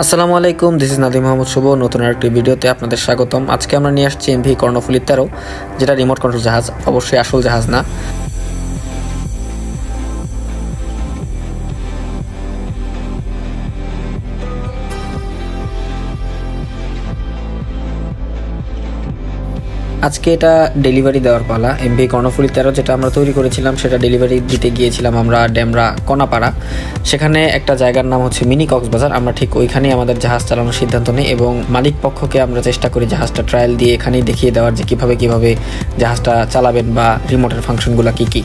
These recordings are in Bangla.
আসসালামু আলাইকুম, দিস ইজ নাদিম মোহাম্মদ শুভ। নতুন আরেকটি ভিডিওতে আপনাদের স্বাগতম। আজকে আমরা নিয়ে আসছি এমভি কর্ণফুলী 13, যেটা রিমোট কন্ট্রোল জাহাজ, অবশ্যই আসল জাহাজ না। আজকে এটা ডেলিভারি দেওয়ার পালা। এমভি কর্ণফুলী 13 যেটা আমরা তৈরি করেছিলাম সেটা ডেলিভারি দিতে গিয়েছিলাম আমরা ডেমরা কনাপাড়া। সেখানে একটা জায়গার নাম হচ্ছে মিনি কক্সবাজার। আমরা ঠিক ওইখানেই আমাদের জাহাজ চালানোর সিদ্ধান্ত নিই এবং মালিক পক্ষকে আমরা চেষ্টা করি জাহাজটা ট্রায়াল দিয়ে এখানেই দেখিয়ে দেওয়ার যে কীভাবে জাহাজটা চালাবেন বা রিমোটের ফাংশনগুলো কী।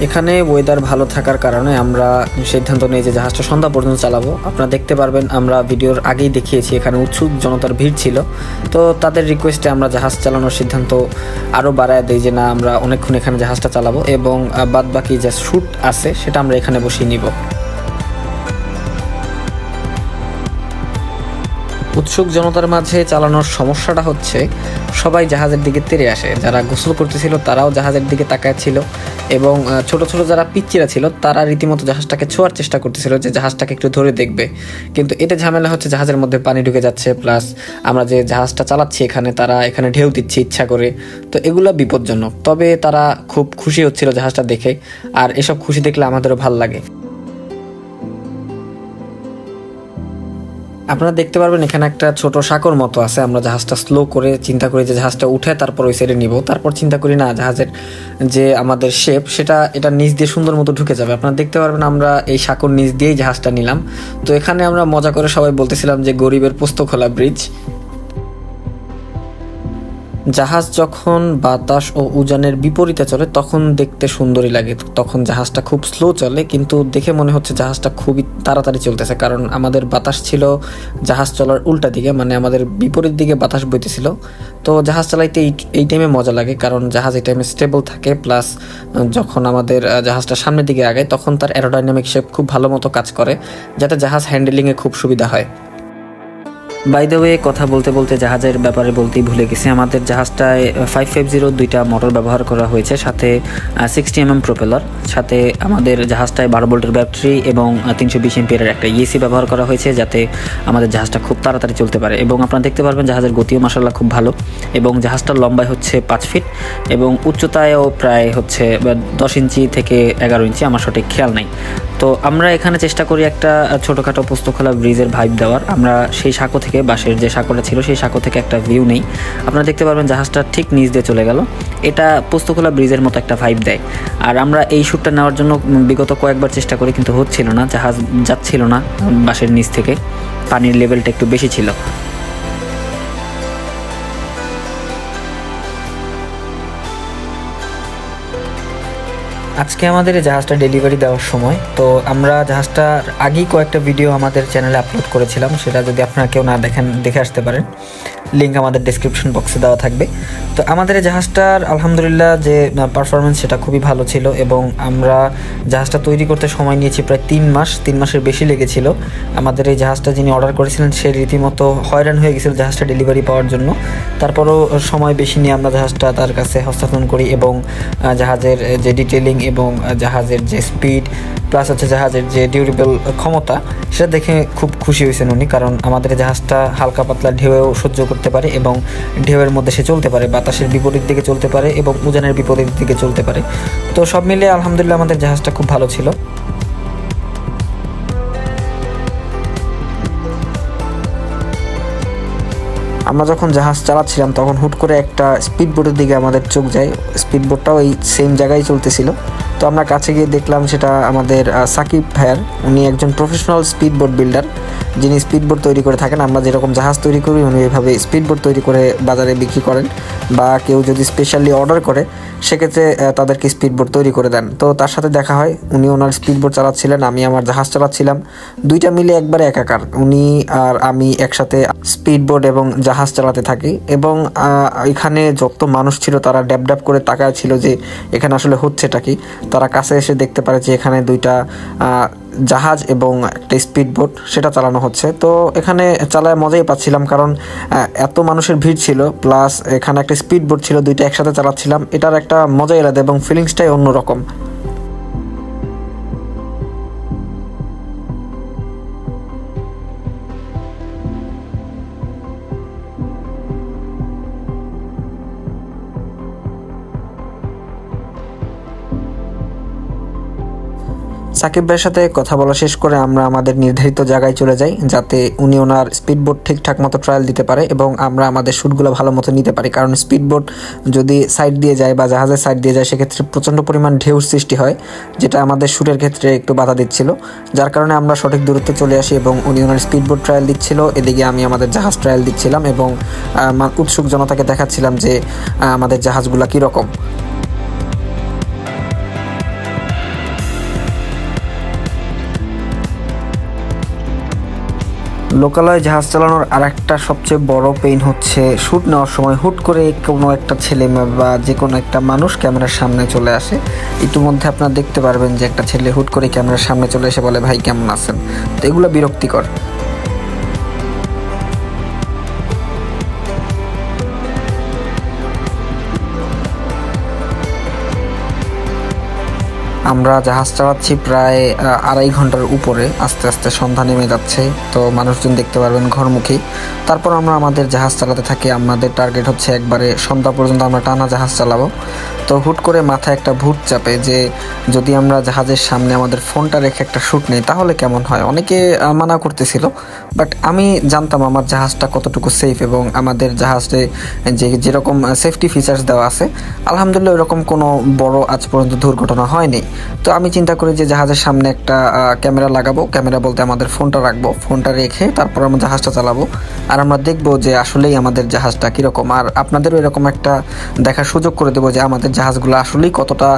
এখানে ওয়েদার ভালো থাকার কারণে আমরা সিদ্ধান্ত নিই যে জাহাজটা সন্ধ্যা পর্যন্ত চালাবো। আপনারা দেখতে পারবেন, আমরা ভিডিওর আগেই দেখিয়েছি এখানে উৎসুক জনতার ভিড় ছিল। তো তাদের রিকোয়েস্টে আমরা জাহাজ চালানোর সিদ্ধান্ত আরও বাড়ায় দিই যে না, আমরা অনেকক্ষণ এখানে জাহাজটা চালাবো এবং বাদ বাকি যে শ্যুট আছে সেটা আমরা এখানে বসিয়ে নিব। উৎসুক জনতার মাঝে চালানোর সমস্যাটা হচ্ছে সবাই জাহাজের দিকে তেড়ে আসে। যারা গোসল করতেছিল তারাও জাহাজের দিকে তাকাচ্ছিল এবং ছোট ছোট যারা পিচ্চিরা ছিল তারা রীতিমতো জাহাজটাকে ছোঁয়ার চেষ্টা করতেছিল যে জাহাজটাকে একটু ধরে দেখবে। কিন্তু এটা ঝামেলা হচ্ছে, জাহাজের মধ্যে পানি ঢুকে যাচ্ছে, প্লাস আমরা যে জাহাজটা চালাচ্ছি তারা এখানে ঢেউ দিচ্ছে ইচ্ছা করে। তো এগুলো বিপজ্জনক। তবে তারা খুব খুশি হচ্ছিল জাহাজটা দেখে, আর এসব খুশি দেখলে আমাদেরও ভাল লাগে। আপনারা দেখতে পারবেন এখানে একটা ছোট সাঁকোর মতো আছে। আমরা জাহাজটা স্লো করে চিন্তা করি যে জাহাজটা উঠে তারপর ওই সাইডে নিব। তারপর চিন্তা করি না, জাহাজের যে আমাদের শেপ এটা নিচ দিয়ে সুন্দর মতো ঢুকে যাবে। আপনারা দেখতে পারবেন আমরা এই সাঁকোর নিচ দিয়েই জাহাজটা নিলাম। তো এখানে আমরা মজা করে সবাই বলতেছিলাম যে গরিবের পোস্তখোলা ব্রিজ। জাহাজ যখন বাতাস ও উজানের বিপরীতে চলে তখন দেখতে সুন্দরই লাগে। তখন জাহাজটা খুব স্লো চলে, কিন্তু দেখে মনে হচ্ছে জাহাজটা খুবই তাড়াতাড়ি চলতেছে, কারণ আমাদের বাতাস ছিল জাহাজ চলার উল্টা দিকে, মানে আমাদের বিপরীত দিকে বাতাস বইতেছিল। তো জাহাজ চালাইতে এই টাইমে মজা লাগে, কারণ জাহাজ এই টাইমে স্টেবল থাকে, প্লাস যখন আমাদের জাহাজটা সামনের দিকে আগায় তখন তার অ্যারোডাইনামিক শেপ খুব ভালো মতো কাজ করে, যাতে জাহাজ হ্যান্ডেলিংয়ে খুব সুবিধা হয়। বাই দ্য ওয়ে, কথা বলতে বলতে জাহাজের ব্যাপারে বলতেই ভুলে গেছি। আমাদের জাহাজটায় 550 দুইটা মোটর ব্যবহার করা হয়েছে, সাথে 60mm প্রপেলার, সাথে আমাদের জাহাজটায় 12 ভোল্টের ব্যাটারি এবং 320 এমপিয়ারের একটা ইএসি ব্যবহার করা হয়েছে, যাতে আমাদের জাহাজটা খুব তাড়াতাড়ি চলতে পারে। এবং আপনারা দেখতে পারবেন জাহাজের গতিও মাশাআল্লাহ খুব ভালো, এবং জাহাজটার লম্বায় হচ্ছে 5 ফিট এবং উচ্চতায়ও প্রায় হচ্ছে 10 ইঞ্চি থেকে 11 ইঞ্চি, আমার সঠিক খেয়াল নাই। তো আমরা এখানে চেষ্টা করি একটা ছোটোখাটো পোস্তখোলা ব্রিজের ভাইব দেওয়ার। আমরা সেই সাঁকো থেকে, বাঁশের যে সাঁকোটা ছিল সেই সাঁকো থেকে একটা ভিউ নেই। আপনারা দেখতে পারবেন জাহাজটা ঠিক নিচ দিয়ে চলে গেল। এটা পোস্তখোলা ব্রিজের মতো একটা ভাইব দেয়। আর আমরা এই শ্যুটটা নেওয়ার জন্য বিগত কয়েকবার চেষ্টা করি, কিন্তু হচ্ছিল না, জাহাজ যাচ্ছিল না বাঁশের নিচ থেকে, পানির লেভেলটা একটু বেশি ছিল। আজকে আমাদের এই জাহাজটা ডেলিভারি দেওয়ার সময়, তো আমরা জাহাজটার আগেই কয়েকটা ভিডিও আমাদের চ্যানেলে আপলোড করেছিলাম, সেটা যদি আপনারা কেউ না দেখেন দেখে আসতে পারেন, লিঙ্ক আমাদের ডেসক্রিপশন বক্সে দেওয়া থাকবে। তো আমাদের এই জাহাজটার আলহামদুলিল্লাহ যে পারফরমেন্স সেটা খুবই ভালো ছিল, এবং আমরা জাহাজটা তৈরি করতে সময় নিয়েছি প্রায় 3 মাসের বেশি লেগেছিল। আমাদের এই জাহাজটা যিনি অর্ডার করেছিলেন সে রীতিমতো হয়রান হয়ে গেছিল জাহাজটা ডেলিভারি পাওয়ার জন্য। তারপরও সময় বেশি নিয়ে আমরা জাহাজটা তার কাছে হস্তান্তর করি, এবং জাহাজের যে ডিটেলিং এবং জাহাজের যে স্পিড প্লাস হচ্ছে জাহাজের যে ডিউরেবল ক্ষমতা সেটা দেখে খুব খুশি হয়েছেন উনি, কারণ আমাদের জাহাজটা হালকা পাতলা ঢেউও সহ্য করতে পারে এবং ঢেউয়ের মধ্যে সে চলতে পারে, বাতাসের বিপরীত দিকে চলতে পারে এবং উজানের বিপরীত দিকে চলতে পারে। তো সব মিলিয়ে আলহামদুলিল্লাহ আমাদের জাহাজটা খুব ভালো ছিল। আমরা যখন জাহাজ চালাচ্ছিলাম তখন হুট করে একটা স্পিড বোটের দিকে আমাদের চোখ যায়। স্পিড বোটটাও এই সেম জায়গায় চলতেছিল। তো আমরা কাছে গিয়ে দেখলাম সেটা আমাদের সাকিব ভাইয়ার। উনি একজন প্রফেশনাল স্পিড বোট বিল্ডার, যিনি স্পিড বোট তৈরি করে থাকেন। আমরা যেরকম জাহাজ তৈরি করি উনি এইভাবে স্পিড বোট তৈরি করে বাজারে বিক্রি করেন, বা কেউ যদি স্পেশালি অর্ডার করে সেক্ষেত্রে তাদেরকে স্পিড বোট তৈরি করে দেন। তো তার সাথে দেখা হয়, উনি ওনার স্পিড বোট চালাচ্ছিলেন, আমি আমার জাহাজ চালাচ্ছিলাম, দুইটা মিলে একবারে একাকার। উনি আর আমি একসাথে স্পিড বোট এবং জাহাজ চালাতে থাকি, এবং এখানে যত মানুষ ছিল তারা ড্যাব ড্যাব করে তাকায় ছিল যে এখানে আসলে হচ্ছেটা কি। তারা কাছে এসে দেখতে পারে যে এখানে দুইটা জাহাজ এবং একটা স্পিড বোট সেটা চালানো হচ্ছে। তো এখানে চালায় মজাই পাচ্ছিলাম, কারণ এত মানুষের ভিড় ছিল, প্লাস এখানে একটা স্পিড বোট ছিল, দুইটা একসাথে চালাচ্ছিলাম। এটার একটা মজাই আলাদা এবং ফিলিংসটাই অন্যরকম। সাকিব ভাইয়ের সাথে কথা বলা শেষ করে আমরা আমাদের নির্ধারিত জায়গায় চলে যাই, যাতে উনি ওনার স্পিডবোট ঠিকঠাক মতো ট্রায়াল দিতে পারে এবং আমরা আমাদের শ্যুটগুলো ভালো মতো নিতে পারি। কারণ স্পিডবোট যদি সাইড দিয়ে যায় বা জাহাজের সাইড দিয়ে যায় সেক্ষেত্রে প্রচণ্ড পরিমাণ ঢেউর সৃষ্টি হয়, যেটা আমাদের শ্যুটের ক্ষেত্রে একটু বাধা দিচ্ছিল। যার কারণে আমরা সঠিক দূরত্বে চলে আসি এবং উনি ওনার স্পিডবোট ট্রায়াল দিচ্ছিল, এদিকে আমি আমাদের জাহাজ ট্রায়াল দিচ্ছিলাম এবং উৎসুক জনতাকে দেখাচ্ছিলাম যে আমাদের জাহাজগুলো কীরকম। লোকালয়ে জাহাজ চালানোর আর একটা সবচেয়ে বড় পেইন হচ্ছে শ্যুট নেওয়ার সময় হুট করে কোনো একটা ছেলে বা যে কোনো একটা মানুষ ক্যামেরার সামনে চলে আসে। ইতিমধ্যে আপনারা দেখতে পারবেন যে একটা ছেলে হুট করে ক্যামেরার সামনে চলে এসে বলে, ভাই কেমন আছেন? তো এগুলো বিরক্তিকর। আমরা জাহাজ চালাচ্ছি প্রায় 2.5 ঘন্টার উপরে, আস্তে আস্তে সন্ধ্যা নেমে যাচ্ছে, তো মানুষজন দেখতে পারবেন ঘরমুখী। তারপর আমরা আমাদের জাহাজ চালাতে থাকি। আমাদের টার্গেট হচ্ছে একবারে সন্ধ্যা পর্যন্ত আমরা টানা জাহাজ চালাবো। তো হুট করে মাথায় একটা ভূত চাপে যে যদি আমরা জাহাজের সামনে আমাদের ফোনটা রেখে একটা শ্যুট নেই তাহলে কেমন হয়। অনেকে মানা করতেছিল, বাট আমি জানতাম আমার জাহাজটা কতটুকু সেফ এবং আমাদের জাহাজে যেরকম সেফটি ফিচার্স দেওয়া আছে আলহামদুলিল্লাহ এরকম কোনো বড় আজ পর্যন্ত দুর্ঘটনা হয়নি। তো আমি চিন্তা করি যে জাহাজের সামনে একটা ক্যামেরা লাগাবো, ক্যামেরা বলতে আমাদের ফোনটা রাখবো, ফোনটা রেখে তারপর আমরা জাহাজটা চালাবো আর আমরা দেখবো যে আসলেই আমাদের জাহাজটা কীরকম। আর আপনাদেরও এরকম একটা দেখার সুযোগ করে দেবো যে আমাদের জাহাজগুলো আসলেই কতটা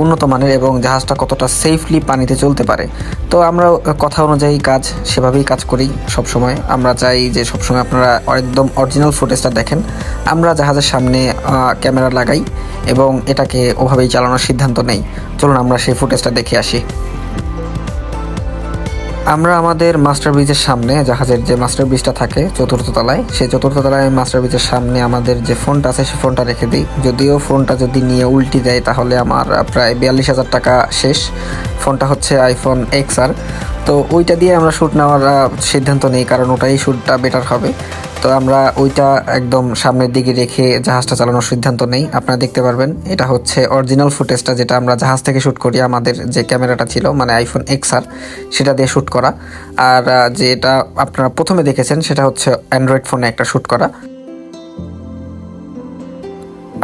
উন্নত মানের এবং জাহাজটা কতটা সেফলি পানিতে চলতে পারে। তো আমরা কথা অনুযায়ী সেভাবেই কাজ করি সবসময়। আমরা চাই যে সবসময় আপনারা একদম অরিজিনাল ফুটেজটা দেখেন। আমরা জাহাজের সামনে ক্যামেরা লাগাই এবং এটাকে ওভাবেই চালানোর সিদ্ধান্ত নেই। চলুন আমরা সেই ফুটেজটা দেখে আসি। আমরা আমাদের মাস্টার ব্রিজের সামনে, জাহাজের যে মাস্টার ব্রিজটা থাকে 4th তলায়, সেই 4th তলায় মাস্টার ব্রিজের সামনে আমাদের যে ফোনটা আছে সেই ফোনটা রেখে দিই। যদিও ফোনটা যদি নিয়ে উল্টি দেয় তাহলে আমার প্রায় 42,000 টাকা শেষ। ফোনটা হচ্ছে আইফোন XR। তো ওইটা দিয়ে আমরা শ্যুট নেওয়ার সিদ্ধান্ত নেই, কারণ ওটাই শ্যুটটা বেটার হবে। তো আমরা ওইটা একদম সামনের দিকে রেখে জাহাজটা চালানোর সিদ্ধান্ত নেই। আপনারা দেখতে পারবেন এটা হচ্ছে অরিজিনাল ফুটেজটা, যেটা আমরা জাহাজ থেকে শ্যুট করি। আমাদের যে ক্যামেরাটা ছিল মানে আইফোন XR সেটা দিয়ে শ্যুট করা। আর যেটা আপনারা প্রথমে দেখেছেন সেটা হচ্ছে অ্যান্ড্রয়েড ফোনে একটা শ্যুট করা।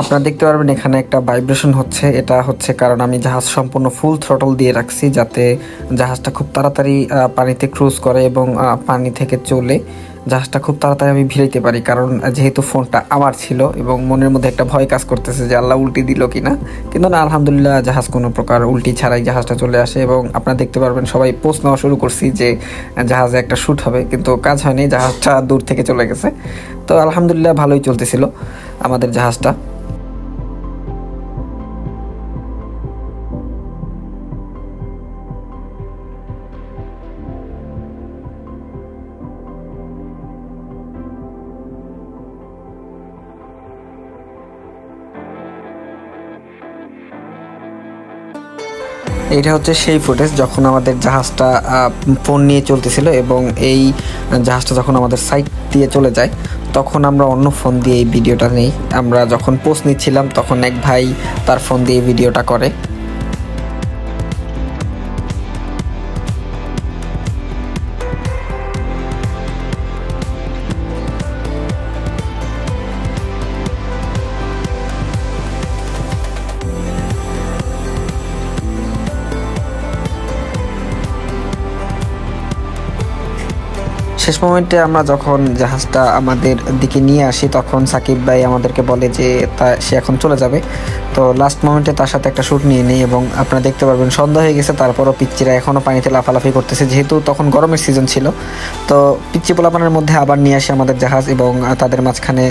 আপনারা দেখতে পারবেন এখানে একটা ভাইব্রেশন হচ্ছে, এটা হচ্ছে কারণ আমি জাহাজ সম্পূর্ণ ফুল থ্রটল দিয়ে রাখছি যাতে জাহাজটা খুব তাড়াতাড়ি পানিতে ক্রুজ করে এবং পানি থেকে চলে জাহাজটা খুব তাড়াতাড়ি আমি ভিড়াইতে পারি। কারণ যেহেতু ফোনটা আমার ছিল এবং মনের মধ্যে একটা ভয় কাজ করতেছে যে আল্লাহ উল্টি দিল কিনা, কিন্তু না, আলহামদুলিল্লাহ জাহাজ কোনো প্রকার উল্টি ছাড়াই জাহাজটা চলে আসে এবং আপনারা দেখতে পারবেন সবাই পোস্ট নেওয়া শুরু করছি যে জাহাজে একটা শ্যুট হবে, কিন্তু কাজ হয়নি, জাহাজটা দূর থেকে চলে গেছে। তো আলহামদুলিল্লাহ ভালোই চলতেছিল আমাদের জাহাজটা। এটা হচ্ছে সেই ফুটেজ যখন আমাদের জাহাজটা ফোন নিয়ে চলতেছিল এবং এই জাহাজটা যখন আমাদের সাইড দিয়ে চলে যায় তখন আমরা অন্য ফোন দিয়ে এই ভিডিওটা নেই। আমরা যখন পোস্ট নিচ্ছিলাম তখন এক ভাই তার ফোন দিয়ে ভিডিওটা করে। শেষ মোমেন্টে আমরা যখন জাহাজটা আমাদের দিকে নিয়ে আসি তখন সাকিব ভাই আমাদেরকে বলে যে সে এখন চলে যাবে। তো লাস্ট মোমেন্টে তার সাথে একটা শ্যুট নিয়ে নেই এবং আপনারা দেখতে পারবেন সন্ধ্যা হয়ে গেছে, তারপরও পিচ্চিরা এখনও পানিতে লাফালাফি করতেছে, যেহেতু তখন গরমের সিজন ছিল। তো পিচ্চি পোলাপানের মধ্যে আবার নিয়ে আসে আমাদের জাহাজ এবং তাদের মাঝখানে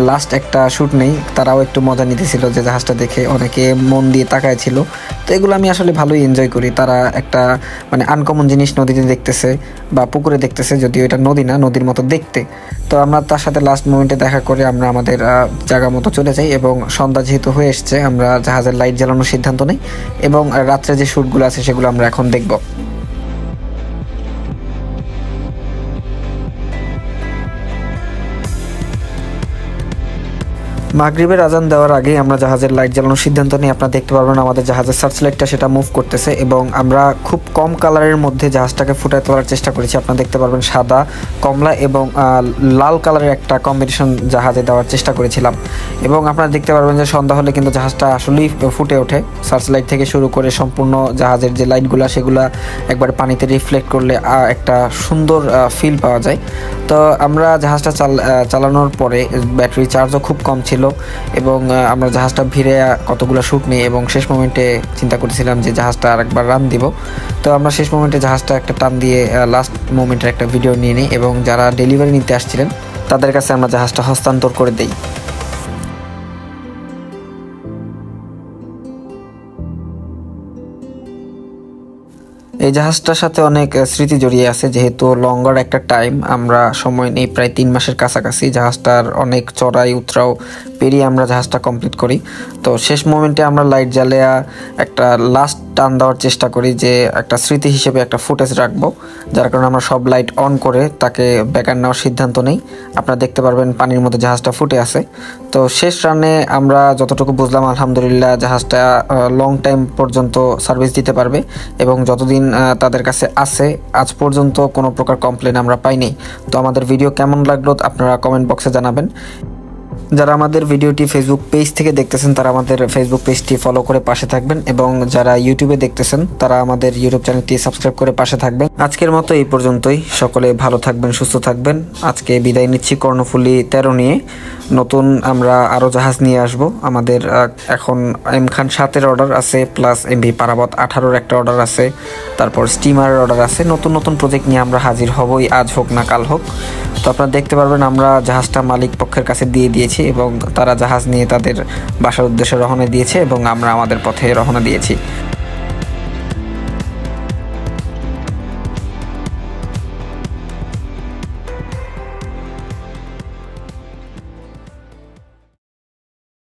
লাস্ট একটা শ্যুট নেই। তারাও একটু মজা নিতেছিল যে জাহাজটা দেখে অনেকে মন দিয়ে তাকায় ছিল। তো এগুলো আমি আসলে ভালোই এনজয় করি। তারা একটা মানে আনকমন জিনিস নদীতে দেখতেছে বা পুকুরে দেখতেছে, যদিও এটা নদী না, নদীর মতো দেখতে। তো আমরা তার সাথে লাস্ট মোমেন্টে দেখা করে আমরা আমাদের জায়গা মতো চলে যাই এবং সন্ধ্যা যেহেতু হয়ে এসছে আমরা জাহাজের লাইট জ্বালানোর সিদ্ধান্ত নেই এবং রাত্রে যে শ্যুটগুলো আছে সেগুলো আমরা এখন দেখব। মাগরিবের আজান দেওয়ার আগে আমরা জাহাজের লাইট জ্বালানোর সিদ্ধান্ত নিই। আপনারা দেখতে পারবেন আমাদের জাহাজের সার্চ লাইটটা সেটা মুভ করতেছে এবং আমরা খুব কম কালারের মধ্যে জাহাজটাকে ফুটায় তোলার চেষ্টা করেছি। আপনারা দেখতে পারবেন সাদা, কমলা এবং লাল কালারের একটা কম্বিনেশন জাহাজে দেওয়ার চেষ্টা করেছিলাম এবং আপনারা দেখতে পারবেন যে সন্ধ্যা হলে কিন্তু জাহাজটা আসলেই ফুটে ওঠে। সার্চ লাইট থেকে শুরু করে সম্পূর্ণ জাহাজের যে লাইটগুলো সেগুলো একবার পানিতে রিফ্লেক্ট করলে একটা সুন্দর ফিল পাওয়া যায়। তো আমরা জাহাজটা চালানোর পরে ব্যাটারি চার্জও খুব কম ছিল এবং আমরা জাহাজটা ভিড়ে কতগুলো শ্যুট নিই এবং শেষ মোমেন্টে চিন্তা করতেছিলাম যে জাহাজটা আরেকবার রান দিব। তো আমরা শেষ মোমেন্টে জাহাজটা একটা টান দিয়ে লাস্ট মোমেন্টের একটা ভিডিও নিয়ে নিই এবং যারা ডেলিভারি নিতে আসছিলেন তাদের কাছে আমরা জাহাজটা হস্তান্তর করে দিই। এই জাহাজটার সাথে অনেক স্মৃতি জড়িয়ে আছে, যেহেতু লঙ্গার একটা টাইম আমরা সময় নেই, প্রায় 3 মাসের কাছাকাছি। জাহাজটার অনেক চড়াই উতরাও পেরিয়ে আমরা জাহাজটা কমপ্লিট করি। তো শেষ মোমেন্টে আমরা লাইট জ্বালিয়ে একটা লাস্ট টান দেওয়ার চেষ্টা করি, যে একটা স্মৃতি হিসেবে একটা ফুটেজ রাখবো, যার কারণে আমরা সব লাইট অন করে তাকে ব্যাকআপ নেওয়ার সিদ্ধান্ত নেই। আপনারা দেখতে পারবেন পানির মধ্যে জাহাজটা ফুটে আছে। তো শেষ রানে আমরা যতটুকু বুঝলাম আলহামদুলিল্লাহ জাহাজটা লং টাইম পর্যন্ত সার্ভিস দিতে পারবে এবং যতদিন তাদের কাছে আছে আজ পর্যন্ত কোনো প্রকার কমপ্লেন আমরা পাইনি। তো আমাদের ভিডিও কেমন লাগলো আপনারা কমেন্ট বক্সে জানাবেন। যারা আমাদের ভিডিওটি ফেসবুক পেজ থেকে দেখতেছেন তারা আমাদের ফেসবুক পেজটি ফলো করে পাশে থাকবেন এবং যারা ইউটিউবে দেখতেছেন তারা আমাদের ইউটিউব চ্যানেলটি সাবস্ক্রাইব করে পাশে থাকবেন। আজকের মতো এই পর্যন্তই। সকলে ভালো থাকবেন, সুস্থ থাকবেন। আজকে বিদায় নিচ্ছি কর্ণফুলী 13 নিয়ে। নতুন আমরা আরও জাহাজ নিয়ে আসব। আমাদের এখন এম খান 7-এর অর্ডার আছে, প্লাস এমভি পারাবত 18-র একটা অর্ডার আছে, তারপর স্টিমারের অর্ডার আছে। নতুন নতুন প্রজেক্ট নিয়ে আমরা হাজির হবই, আজ হোক না কাল হোক। তো আপনারা দেখতে পারবেন আমরা জাহাজটা মালিক পক্ষের কাছে দিয়ে দিয়েছি এবং তারা জাহাজ নিয়ে তাদের বাসার উদ্দেশ্যে রওনা দিয়েছে এবং আমরা আমাদের পথে রওনা দিয়েছি।